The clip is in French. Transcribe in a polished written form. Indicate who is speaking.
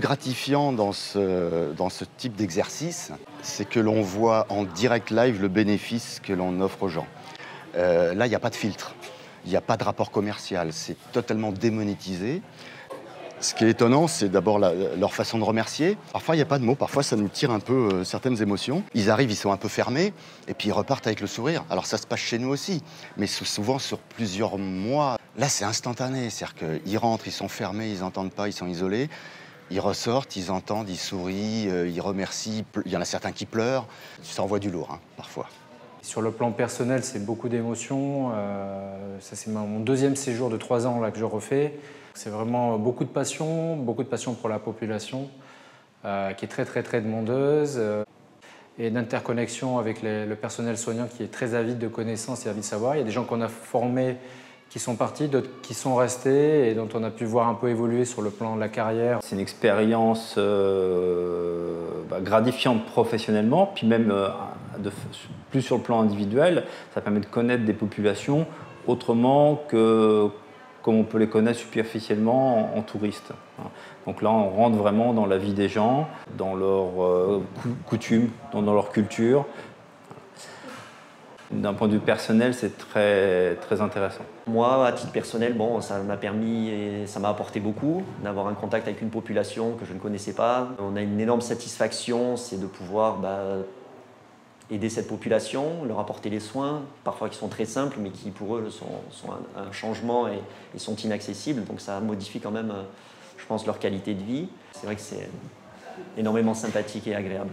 Speaker 1: gratifiant dans ce type d'exercice, c'est que l'on voit en direct live le bénéfice que l'on offre aux gens. Là, il n'y a pas de filtre, il n'y a pas de rapport commercial, c'est totalement démonétisé. Ce qui est étonnant, c'est d'abord leur façon de remercier. Parfois, il n'y a pas de mots, parfois ça nous tire un peu certaines émotions. Ils arrivent, ils sont un peu fermés, et puis ils repartent avec le sourire. Alors ça se passe chez nous aussi, mais souvent sur plusieurs mois. Là, c'est instantané, c'est-à-dire qu'ils rentrent, ils sont fermés, ils n'entendent pas, ils sont isolés. Ils ressortent, ils entendent, ils sourient, ils remercient. Il y en a certains qui pleurent. Ça envoie du lourd, hein, parfois.
Speaker 2: Sur le plan personnel, c'est beaucoup d'émotions. Ça, c'est mon deuxième séjour de 3 ans là, que je refais. C'est vraiment beaucoup de passion pour la population, qui est très, très, très demandeuse, et d'interconnexion avec le personnel soignant qui est très avide de connaissances et avide de savoir. Il y a des gens qu'on a formés qui sont partis, d'autres qui sont restés et dont on a pu voir un peu évoluer sur le plan de la carrière.
Speaker 3: C'est une expérience gratifiante professionnellement, puis même plus sur le plan individuel. Ça permet de connaître des populations autrement que comme on peut les connaître superficiellement en touriste. Donc là, on rentre vraiment dans la vie des gens, dans leurs coutumes, dans leur culture. D'un point de vue personnel, c'est très, très intéressant.
Speaker 4: Moi, à titre personnel, bon, ça m'a permis et ça m'a apporté beaucoup d'avoir un contact avec une population que je ne connaissais pas. On a une énorme satisfaction, c'est de pouvoir aider cette population, leur apporter les soins, parfois qui sont très simples, mais qui pour eux sont un changement et sont inaccessibles. Donc ça modifie quand même, je pense, leur qualité de vie. C'est vrai que c'est énormément sympathique et agréable.